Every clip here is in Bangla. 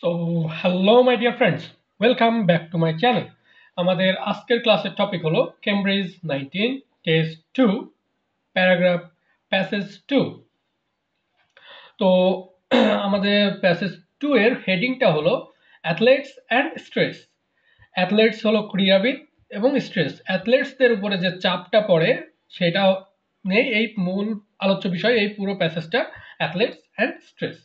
So, hello my dear friends, welcome back to my channel. আমাদের আজকের ক্লাসের টপিক হলো কেমব্রিজ 19 টেস্ট 2 প্যারাগ্রাফ প্যাসেজ 2। তো আমাদের প্যাসেজ 2 এর হেডিংটা হলো অ্যাথলেটস অ্যান্ড স্ট্রেস। অ্যাথলেটস হলো ক্রীড়াবিদ এবং স্ট্রেস, অ্যাথলেটসদের উপরে যে চাপটা পড়ে সেটা নিয়ে এই মূল আলোচ্য বিষয়। এই পুরো প্যাসেজটা অ্যাথলেটস অ্যান্ড স্ট্রেস।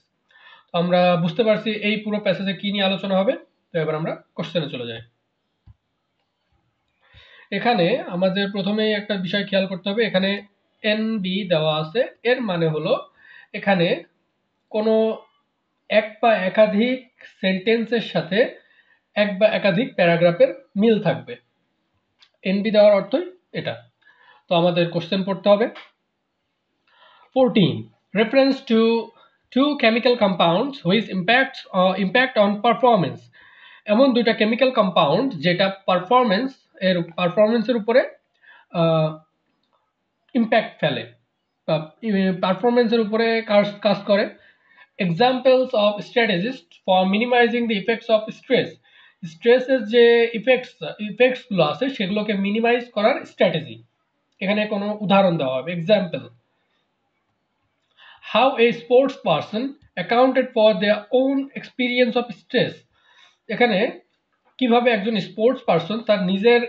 আমরা বুঝতে পারছি এই পুরো প্যাসেজে কি নিয়ে আলোচনা হবে। তো এবার আমরা কোশ্চেনে চলে যাই। এখানে আমাদের প্রথমেই একটা বিষয় খেয়াল করতে হবে, এখানে এনবি দেওয়া আছে, এর মানে হলো এখানে কোনো এক বা একাধিক সেন্টেন্সের সাথে এক বা একাধিক প্যারাগ্রাফের মিল থাকবে। এনবি দেওয়ার অর্থই এটা। তো আমাদের কোশ্চেন পড়তে হবে। 14. Reference to two chemical compounds which impact on performance. এমন দুইটা কেমিক্যাল কম্পাউন্ড যেটা পারফরমেন্সের উপরে ইম্প্যাক্ট ফেলে বা পারফরমেন্সের উপরে কাজ করে। Examples of strategies for minimising the effects of stress. স্ট্রেসের যে ইফেক্টসগুলো আছে সেগুলোকে মিনিমাইজ করার স্ট্র্যাটেজি। এখানে কোনো উদাহরণ দেওয়া হবে। Example: how a sports person accounted for their own experience of stress। এখানে কিভাবে একজন স্পোর্টস পারসন তার নিজের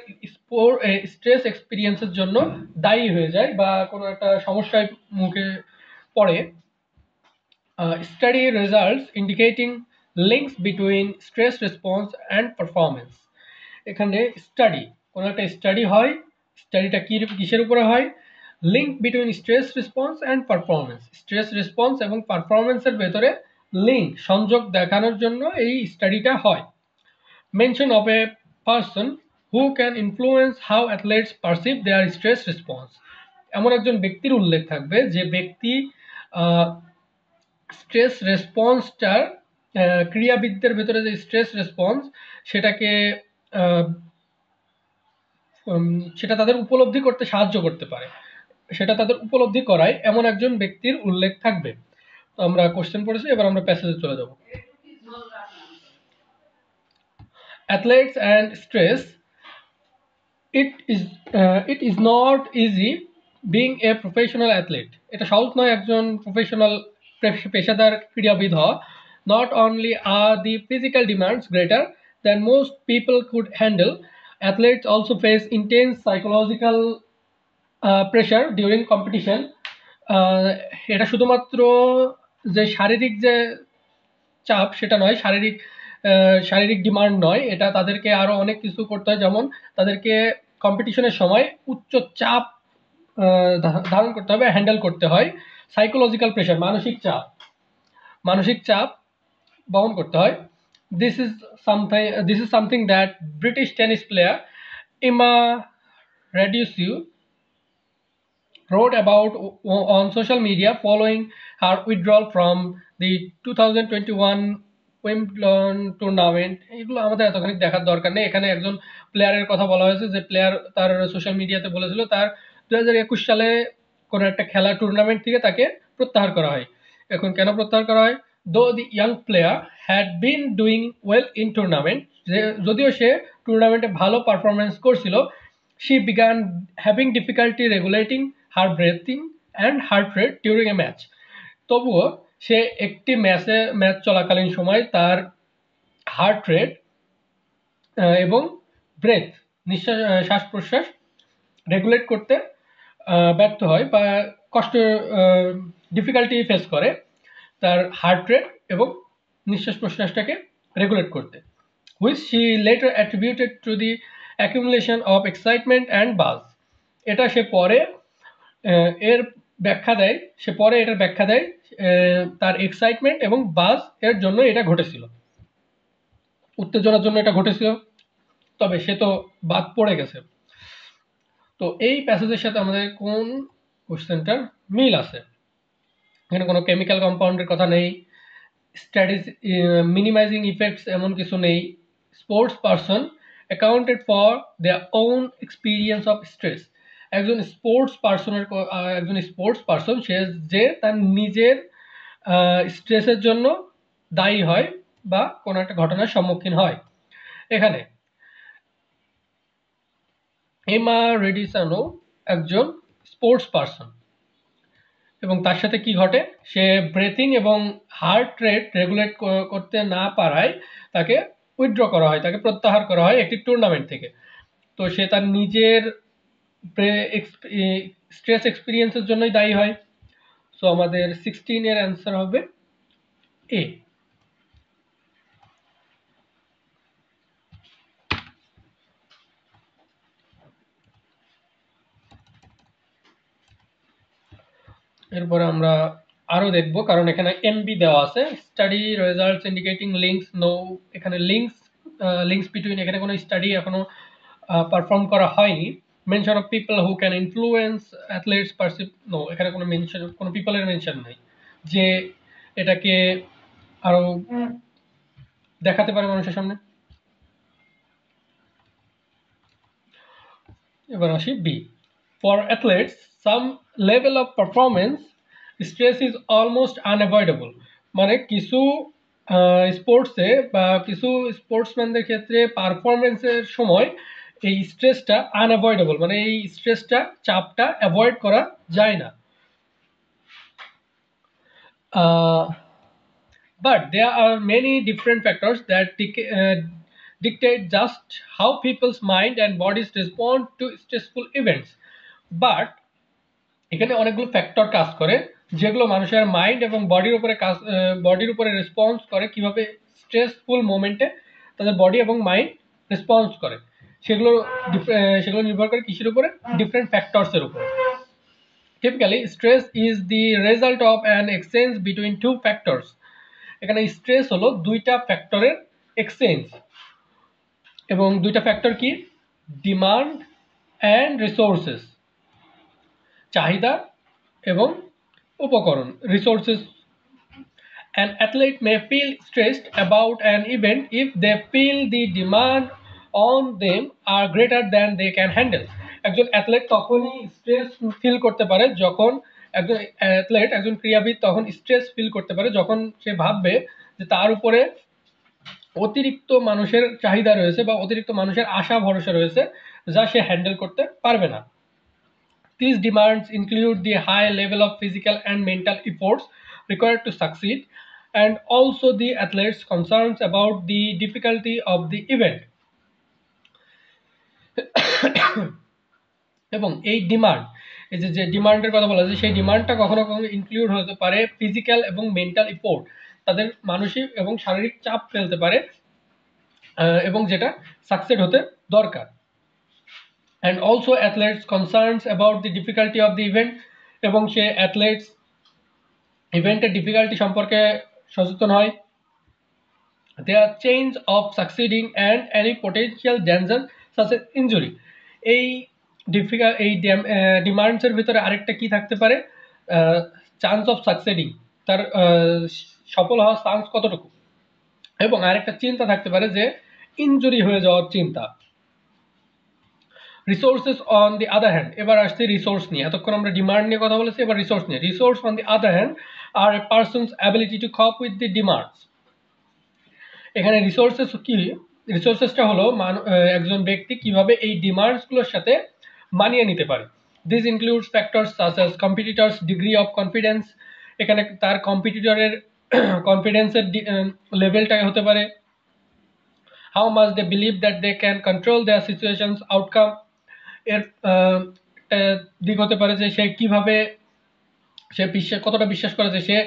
স্ট্রেস এক্সপিরিয়েন্সের জন্য দায়ী হয়ে যায় বা কোনো একটা সমস্যায় মুখে পড়ে। Study results indicating links between stress response and performance. এখানে স্টাডি, কোনো একটা স্টাডি হয়, স্টাডিটা কিসের উপরে হয়? Link between stress response and performance. Stress response এবং পারফরমেন্সের ভেতরে লিঙ্ক, সংযোগ দেখানোর জন্য এই স্টাডিটা হয়। Mention of a person who can influence how athletes perceive their stress response। এমন একজন ব্যক্তির উল্লেখ থাকবে যে ব্যক্তি স্ট্রেস রেসপন্সটার, ক্রীড়াবিদদের ভেতরে যে স্ট্রেস রেসপন্স সেটাকে সেটা তাদের উপলব্ধি করতে সাহায্য করতে পারে, সেটা তাদের উপলব্ধি করায় এমন একজন ব্যক্তির উল্লেখ থাকবে। তো আমরা কোশ্চেন পড়েছি, এবার আমরা প্যাসেজে চলে যাব। Athletes and stress. It is not easy being a professional athlete. এটা সহজ নয় একজন প্রফেশনাল পেশাদার ক্রীড়াবিদ হওয়া। Not only are the physical demands greater than most people could handle, athletes also face intense psychological pressure during competition. এটা শুধুমাত্র যে শারীরিক যে চাপ সেটা নয়, শারীরিক ডিমান্ড নয়, এটা তাদেরকে আরো অনেক কিছু করতে হয়। যেমন তাদেরকে কম্পিটিশনের সময় উচ্চ চাপ ধারণ করতে হবে, হ্যান্ডেল করতে হয়। সাইকোলজিক্যাল প্রেশার, মানসিক চাপ বহন করতে হয়। This is something that British tennis player Emma Raducanu wrote about on social media following her withdrawal from the 2021 Wimbledon tournament. এগুলো আমাদের এতখানি দেখার দরকার নেই। এখানে একজন প্লেয়ারের কথা বলা হয়েছে যে প্লেয়ার তার সোশ্যাল মিডিয়াতে বলেছিল তার 2021 সালে কোনো একটা খেলা টুর্নামেন্ট থেকে তাকে প্রত্যাহার করা হয়। এখন কেন প্রত্যাহার করা হয়? দো দি young player had been doing well in tournament, যদিও সে টুর্নামেন্টে ভালো পারফরমেন্স করছিল, she began having difficulty regulating her breathing and heart rate during a match। তবুও সে একটি ম্যাচ চলাকালীন সময় তার হার্ট রেট এবং ব্রেথ, শ্বাস প্রশ্বাস রেগুলেট করতে ব্যর্থ হয় বা ডিফিকাল্টি ফেস করে তার হার্ট রেট এবং নিঃশ্বাস প্রশ্বাসটাকে রেগুলেট করতে। which she later attributed to the accumulation of excitement and buzz। এটা সে পরে এটার ব্যাখ্যা দেয় তার এক্সাইটমেন্ট এবং বাজ এর জন্য এটা ঘটেছিল, উত্তেজনার জন্য এটা ঘটেছিল। তবে সে তো বাদ পড়ে গেছে। তো এই প্যাসেজের সাথে আমাদের কোন কোশ্চেনটার মিল আছে? এখানে কোনো কেমিক্যাল কম্পাউন্ডের কথা নেই, মিনিমাইজিং ইফেক্টস এমন কিছু নেই। Sports person accounted for their own experience of stress. একজন স্পোর্টস পারসন সে যে তার নিজের স্ট্রেসের জন্য দায়ী হয় বা কোনো একটা ঘটনার সম্মুখীন হয়। এখানে এমা রেডিসানো একজন স্পোর্টস পারসন, এবং তার সাথে কি ঘটে, সে ব্রেথিং এবং হার্ট রেট রেগুলেট করতে না পারায় তাকে উইথড্র করা হয়, তাকে প্রত্যাহার করা হয় একটি টুর্নামেন্ট থেকে। তো সে তার নিজের স্ট্রেস এক্সপিরিয়েন্সের জন্যই দায়ী হয়। সো আমাদের 16 এর অ্যান্সার হবে এ। এরপরে আমরা আরো দেখব, কারণ এখানে এমবি দেওয়া আছে, study results indicating links no, এখানে লিঙ্কস বিটুইন, এখানে কোনো স্টাডি এখনো পারফর্ম করা হয়নি। Mention of people who can influence athletes perceive, no, এখানে কোনো মেনশন, কোনো পিপলের মেনশন নেই যে এটাকে আরো দেখাতে পারে মানুষের সামনে। এবার আসি B, for athletes some level of performance stress is almost unavoidable, মানে কিছু স্পোর্টসে বা কিছু স্পোর্টসম্যানদের ক্ষেত্রে পারফরমেন্সের সময় এই স্ট্রেসটা আনঅ্যাভয়েডেবল, মানে এই স্ট্রেসটা, চাপটা অ্যাভয়েড করা যায় না। But there are many different factors that dictate just how people's mind and bodies respond to stressful events. But এখানে অনেকগুলো ফ্যাক্টর কাজ করে যেগুলো মানুষের মাইন্ড এবং বডির উপরে রেসপন্স করে, কিভাবে স্ট্রেসফুল মোমেন্টে তাদের বডি এবং মাইন্ড রেসপন্স করে, সেগুলো সেগুলো নির্ভর করে কিসের উপরে, ডিফারেন্ট ফ্যাক্টরসের উপরে। Typically stress is the result of an exchange between two factors. এখানে স্ট্রেস হলো দুইটা ফ্যাক্টরের এক্সচেঞ্জ, এবং দুইটা ফ্যাক্টর কি, ডিমান্ড অ্যান্ড রিসোর্সেস, চাহিদা এবং উপকরণ, resources. An athlete may feel stressed about an event if they feel the demand on them are greater than they can handle. একজন অ্যাথলেট তখনই স্ট্রেস ফিল করতে পারে যখন, একজন ক্রীড়াবিদ তখন স্ট্রেস ফিল করতে পারে যখন সে ভাববে যে তার উপরে অতিরিক্ত মানুষের চাহিদা রয়েছে বা অতিরিক্ত মানুষের আশা ভরসা রয়েছে যা সে হ্যান্ডেল করতে পারবে না। These demands include the high level of physical and mental efforts required to succeed, and also the athlete's concerns about the difficulty of the event. এবং এই ডিমান্ড, এই যে ডিমান্ডের কথা বলা হয়েছে, সেই ডিমান্ডটা কখনো কখনো ইনক্লুড হতে পারে ফিজিক্যাল এবং মেন্টাল এফোর্ট, তাদের মানসিক এবং শারীরিক চাপ ফেলতে পারে, এবং যেটা সাকসেড হতে দরকার। And also athletes concerns about the difficulty of the event, এবং সে অ্যাথলেটস ইভেন্টের ডিফিকাল্টি সম্পর্কে সচেতন হয়। Their change of succeeding and any potential danger such as injury. এই ডিমান্ডসের ভিতরে আরেকটা কি থাকতে পারে, চান্স অফ সাকসিডিং, তার সফল হওয়ার চান্স কতটুকু, এবং আরেকটা চিন্তা থাকতে পারে যে ইনজুরি হয়ে যাওয়ার চিন্তা। Resources on the other hand, এবার আসছে রিসোর্স নিয়ে, এতক্ষণ আমরা ডিমান্ড নিয়ে কথা বলেছি, এবার রিসোর্স নিয়ে। Resource on the other hand are a person's ability to cope with the demands. এখানে রিসোর্সেস কি, রিসোর্সেসটা হলো একজন ব্যক্তি কিভাবে এই ডিমান্ডসগুলোর সাথে মানিয়ে নিতে পারে। This includes factors such as competitor's degree of confidence, এখানে তার কম্পিটিটরের কনফিডেন্সের লেভেলটা হতে পারে। How much they believe that they can control their situation's outcome, এর দিক হতে পারে যে সে কিভাবে, সে কতটা বিশ্বাস করে যে সে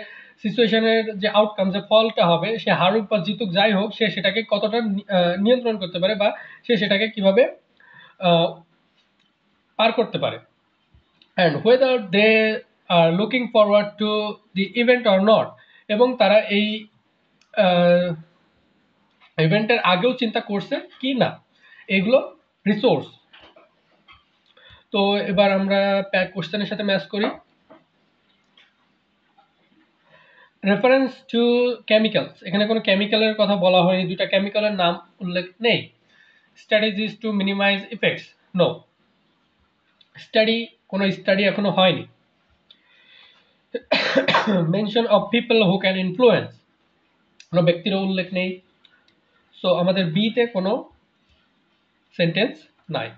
সিচুয়েশনের যে আউটকাম, যে ফলটা হবে, সে হারুক বা জিতুক যাই হোক, সে সেটাকে কতটা নিয়ন্ত্রণ করতে পারে বা সে সেটাকে কিভাবে পার করতে পারে। And whether they are looking forward to the event or not, এবং তারা এই ইভেন্টের আগেও চিন্তা করছে কি না, এগুলো রিসোর্স। তো এবার আমরা কোশ্চেনের সাথে ম্যাচ করি। রেফারেন্স টু কেমিক্যালস, এখানে কোনো কেমিক্যালের কথা বলা হয়নি, দুইটা কেমিক্যালের নাম উল্লেখ নেই। Strategies to minimise effects, no, কোনো স্টাডি এখনো হয়নি। Mention of people who can influence, কোনো ব্যক্তিরও উল্লেখ নেই। সো আমাদের বিতে কোনো সেন্টেন্স নাই।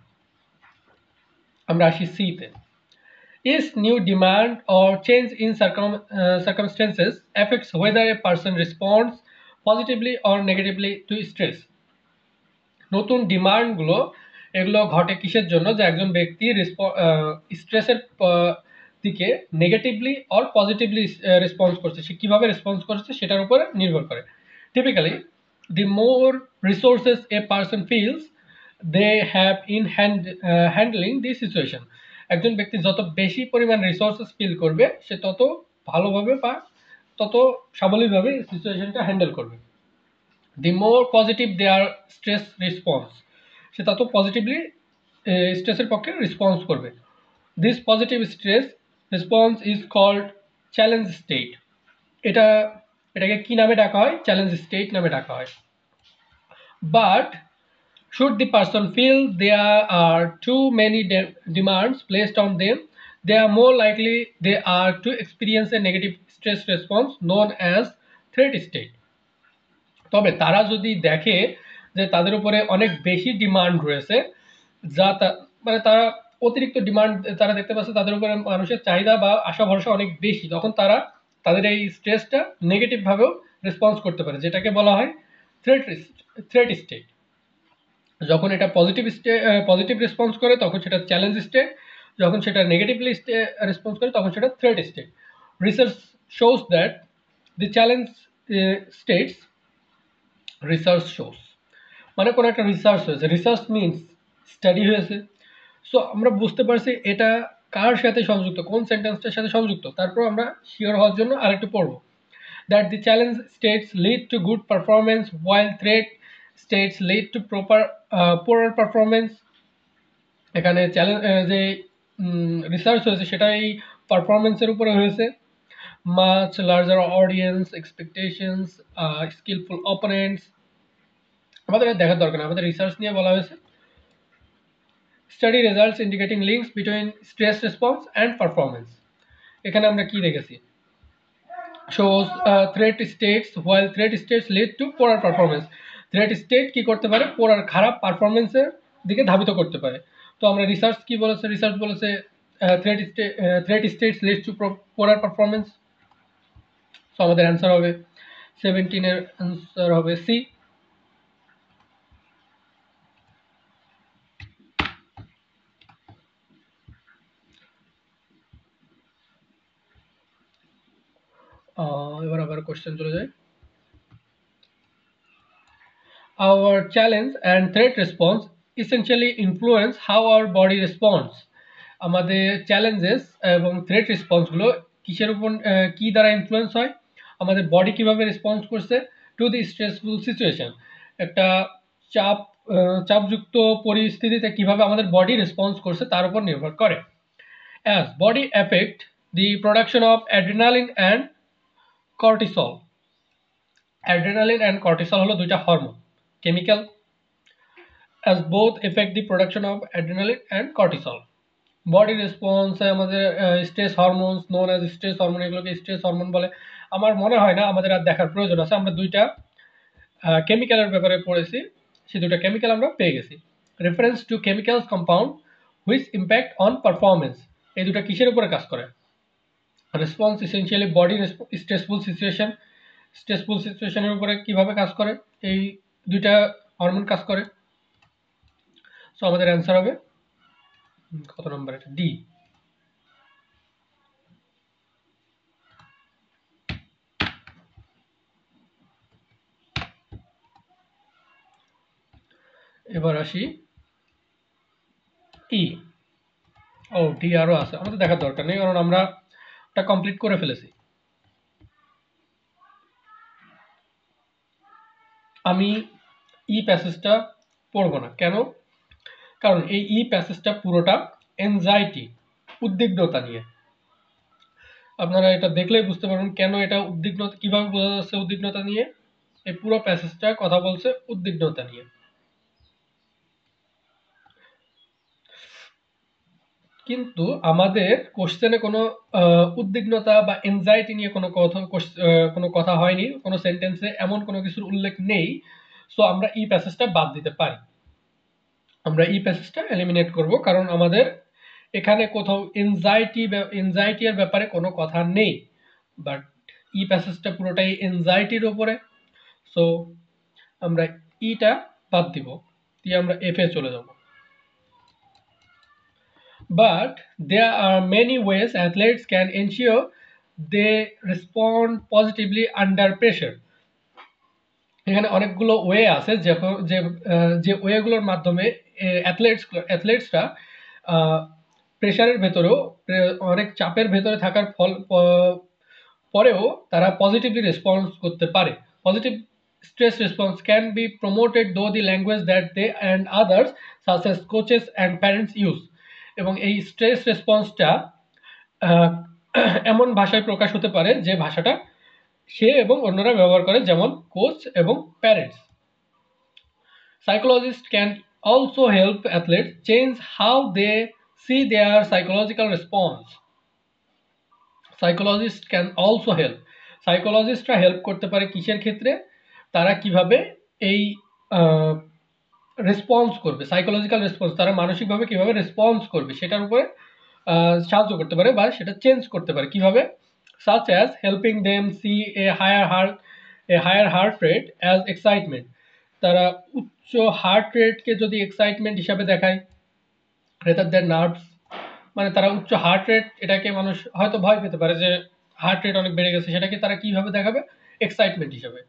আমরা আসি সিতে। Is new demand or change in circumstances affects whether a person responds positively or negatively to stress? নতুন ডিমান্ডগুলো এগুলো ঘটে কিসের জন্য? যে একজন ব্যক্তি স্ট্রেসের দিকে নেগেটিভলি অর পজিটিভলি রেসপন্স করছে, সে কীভাবে রেসপন্স করছে সেটার উপরে নির্ভর করে। Typically the more resources a person feels they have in handling this situation, একজন ব্যক্তি যত বেশি পরিমাণ রিসোর্সেস ফিল করবে সে তত ভালোভাবে বা তত সাবলীলভাবে সিচুয়েশনটা হ্যান্ডেল করবে। the more positive their stress response, সে তত পজিটিভলি স্ট্রেসের পক্ষে রেসপন্স করবে। this positive stress response is called challenge state. এটাকে কি নামে ডাকা হয়? চ্যালেঞ্জ স্টেট নামে ডাকা হয়। But should the person feel there are too many demands placed on them, they are more likely they are to experience a negative stress response known as threat state. তবে তারা যদি দেখে যে তাদের উপরে অনেক বেশি ডিমান্ড রয়েছে, যা মানে তারা অতিরিক্ত ডিমান্ড তারা দেখতে পাচ্ছে, তাদের উপরে মানুষের চাহিদা বা আশা ভরসা অনেক বেশি, তখন তারা তাদের এই স্ট্রেসটা নেগেটিভভাবেও রেসপন্স করতে পারে, যেটাকে বলা হয় থ্রেট স্টেট। যখন এটা পজিটিভ রেসপন্স করে তখন সেটা চ্যালেঞ্জ স্টেট, যখন সেটা নেগেটিভলি রেসপন্স করে তখন সেটা threat state. Research shows that the challenge states, research shows মানে কোনো একটা রিসার্চ হয়েছে, রিসার্চ মিনস স্টাডি হয়েছে। সো আমরা বুঝতে পারছি এটা কার সাথে সংযুক্ত, কোন সেন্টেন্সটার সাথে সংযুক্ত। তারপর আমরা শিওর হওয়ার জন্য আরেকটু পড়ব। That the challenge states lead to good performance while threat states lead to poorer performance. এখানে চ্যালেঞ্জ যে রিসার্চ হয়েছে সেটা এই পারফরমেন্সের উপরে হয়েছে। Much larger audience, expectations, skilful opponents, আমাদের দেখার দরকার নেই, আমাদের রিসার্চ নিয়ে বলা হয়েছে। Study results indicating links between stress response and performance. এখানে আমরা কি দেখেছি? shows threat states while threat states lead to poorer performance. threat state কি করতে পারে? পোরার খারাপ পারফরমেন্সের দিকে ধাবিত করতে পারে। তো আমরা রিসার্চ কি বলেছে? রিসার্চ বলেছে threat states leads to poorer performance. So আমাদের অ্যান্সার হবে 17 এর অ্যান্সার হবে সি। এবার আবার কোশ্চেন চলে যায়। Our challenge and threat response essentially influence how our body responds. আমাদের চ্যালেঞ্জেস এবং থ্রেট রেসপন্সগুলো কিসের উপর কি দ্বারা ইনফ্লুয়েন্স হয়? আমাদের বডি কিভাবে রেসপন্স করছে টু দি স্ট্রেসফুল সিচুয়েশন। একটা চাপযুক্ত পরিস্থিতিতে কিভাবে আমাদের বডি রেসপন্স করছে তার উপর নির্ভর করে। As body effect the production of adrenaline and cortisol. Adrenaline and cortisol হলো দুইটা hormone, chemical, as both affect the production of adrenaline and cortisol. Body response আমাদের stress hormones known as stress hormone, এগুলোকে স্ট্রেস হরমোন বলে। আমার মনে হয় না আমাদের আর দেখার প্রয়োজন আছে, আমরা দুইটা কেমিক্যালের ব্যাপারে পড়েছি, সেই দুইটা কেমিক্যাল আমরা পেয়ে গেছি। Reference to chemicals compound which impact on performance, এই দুটা কিসের উপরে কাজ করে? রেসপন্স এসেনশিয়ালি বডি স্ট্রেসফুল সিচুয়েশনের উপরে কিভাবে কাজ করে? এই দুইটা হরমোন কাজ করে। সো আমাদের অ্যান্সার হবে কত নম্বর? এটা ডি। এবার আসি ই। ও ডি আরও আছে, আমাদের দেখার দরকার নেই কারণ আমরা ওটা কমপ্লিট করে ফেলেছি। আমি ই প্যাসেজটা পড়ব না। কেন? কারণ এই ই প্যাসেজটা পুরোটা এনজাইটি, উদ্বিগ্নতা নিয়ে। আপনারা এটা দেখলেই বুঝতে পারবেন কেন এটা উদ্বিগ্নতা, কিভাবে বোঝা যাচ্ছে উদ্বিগ্নতা নিয়ে। এই পুরো প্যাসেজটা কথা বলছে উদ্বিগ্নতা নিয়ে। কিন্তু আমাদের কোশ্চেনে কোনো উদ্বিগ্নতা বা এনজাইটি নিয়ে কোনো কথা হয়নি, কোনো সেন্টেন্সে এমন কোনো কিছুর উল্লেখ নেই। সো আমরা এই প্যাসেজটা বাদ দিতে পারি, আমরা এই প্যাসেজটা এলিমিনেট করব, কারণ আমাদের এখানে কোথাও এনজাইটি এর ব্যাপারে কোনো কথা নেই। বাট এই প্যাসেজটা পুরোটাই এনজাইটির উপরে, সো আমরা ইটা বাদ দিব, দিয়ে আমরা এফ এ চলে যাব। But there are many ways athletes can ensure they respond positively under pressure. এখানে অনেকগুলো ওয়ে আছে যে ওয়েগুলোর মাধ্যমে অ্যাথলেটসরা প্রেশারের ভেতরেও, অনেক চাপের ভেতরে থাকার পরেও তারা পজিটিভলি রেসপন্স করতে পারে। Positive stress response can be promoted though the language that they and others such as coaches and parents use, এবং এই স্ট্রেস রেসপন্সটা এমন ভাষায় প্রকাশ হতে পারে যে ভাষাটা সে এবং অন্যরা ব্যবহার করে, যেমন কোচ এবং parents. Psychologists can also help athletes change how they see their psychological response. Psychologists can also help. সাইকোলজিস্টরা হেল্প করতে পারে কিসের ক্ষেত্রে? তারা কিভাবে এই রেসপন্স করবে, সাইকোলজিক্যাল রেসপন্স, তারা মানসিকভাবে কিভাবে রেসপন্স করবে সেটার উপরে সাহায্য করতে পারে বা সেটা চেঞ্জ করতে পারে কিভাবে, such as helping them see a higher heart rate as excitement. তারা উচ্চ হার্ট রেটকে যদি এক্সাইটমেন্ট হিসাবে দেখায়, rather than নার্ভস, মানে তারা উচ্চ হার্ট রেট, এটাকে মানুষ হয়তো ভয় পেতে পারে যে হার্ট রেট অনেক বেড়ে গেছে, সেটাকে তারা কিভাবে দেখাবে? এক্সাইটমেন্ট হিসাবে।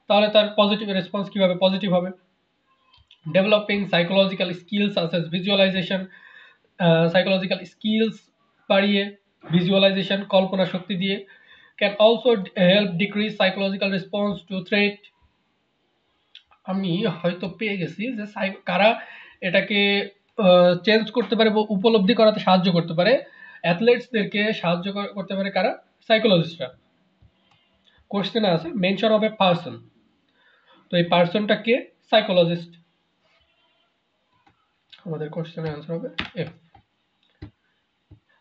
তাহলে তার পজিটিভ রেসপন্স কিভাবে পজিটিভ হবে? Developing psychological skills such as visualisation, psychological skills বাড়িয়ে ভিজুয়ালাইজেশন, কল্পনা শক্তি দিয়ে, can also help decrease psychological response to threat. আমি হয়তো পেয়ে গেছি যে কারা এটাকে চেঞ্জ করতে পারে বা উপলব্ধি করাতে সাহায্য করতে পারে। অ্যাথলেটসদেরকে সাহায্য করতে পারে কারা? সাইকোলজিস্টরা। কোশ্চেনে আছে মেনশন অফ এ পার্সন, তো এই পার্সনটা কে? সাইকোলজিস্ট। আমাদের কোশ্চেনের অ্যান্সার হবে এফ।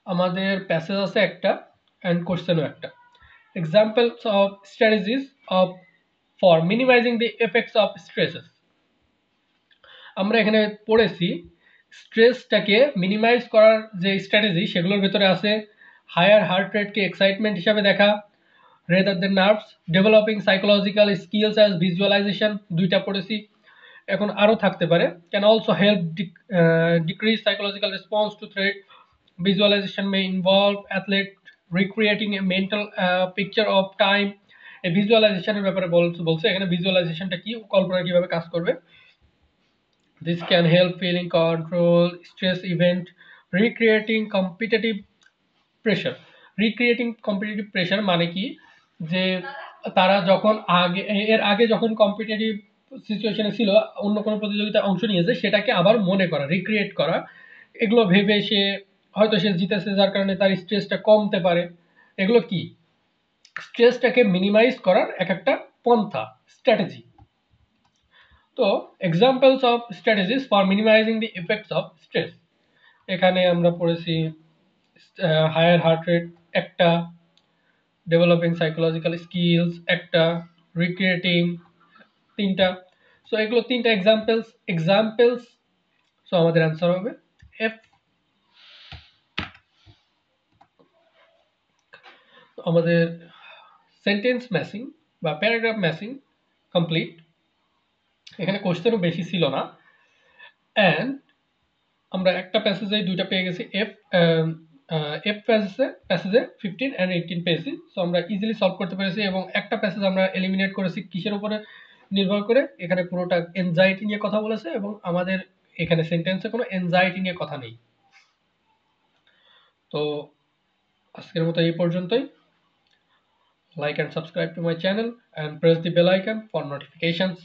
আমাদের প্যাসেজ আছে একটা অ্যান্ড কোশ্চেনও একটা। Examples of strategies of for minimising the effects of stresses. আমরা এখানে পড়েছি স্ট্রেসটাকে মিনিমাইজ করার যে স্ট্র্যাটেজি, সেগুলোর ভেতরে আছে হায়ার হার্ট রেটকে এক্সাইটমেন্ট হিসাবে দেখা, rather than nerves, developing psychological skills as visualisation, দুইটা পড়েছি। এখন আরও থাকতে পারে, can also help decrease psychological response to threat, visualisation may involve athlete recreating a mental picture of time. এই ভিজুয়ালাইজেশনের ব্যাপারে বলছে এখানে, ভিজুয়ালাইজেশনটা কি, কল্পনা কিভাবে কাজ করবে। This can help feeling control stress event, recreating competitive pressure. Recreating competitive pressure মানে কি, যে তারা যখন এর আগে যখন কম্পিটিটিভ সিচুয়েশনে ছিল, অন্য কোনো প্রতিযোগিতায় অংশ নিয়েছে, সেটাকে আবার মনে করা, রিক্রিয়েট করা, এগুলো ভেবে সে হয়তো সে জিতেছে, যার কারণে তার স্ট্রেসটা কমতে পারে। এগুলো কি? স্ট্রেসটাকে মিনিমাইজ করার এক একটা পন্থা, স্ট্র্যাটেজি। তো examples of strategies for minimising the effects of stress, এখানে আমরা পড়েছি হায়ার হার্ট রেট একটা, ডেভেলপিং সাইকোলজিক্যাল স্কিলস একটা, রিক্রিয়েটিং তিনটা। সো এগুলো তিনটা এক্সাম্পলস। সো আমাদের অ্যান্সার হবে এফ। আমাদের সেন্টেন্স ম্যাচিং বা প্যারাগ্রাফ ম্যাচিং কমপ্লিট। এখানে কোশ্চেনও বেশি ছিল না, অ্যান্ড আমরা একটা প্যাসেজে দুইটা পেয়ে গেছি, এফ প্যাসেজে 15 অ্যান্ড 18 পেয়েছি। সো আমরা ইজিলি সলভ করতে পেরেছি, এবং একটা প্যাসেজ আমরা এলিমিনেট করেছি কিসের উপরে নির্ভর করে? এখানে পুরোটা এনজাইটি নিয়ে কথা বলেছে, এবং আমাদের এখানে সেন্টেন্সে কোনো এনজাইটি নিয়ে কথা নেই। তো আজকের মতো এই পর্যন্তই। Like and subscribe to my channel and press the bell icon for notifications.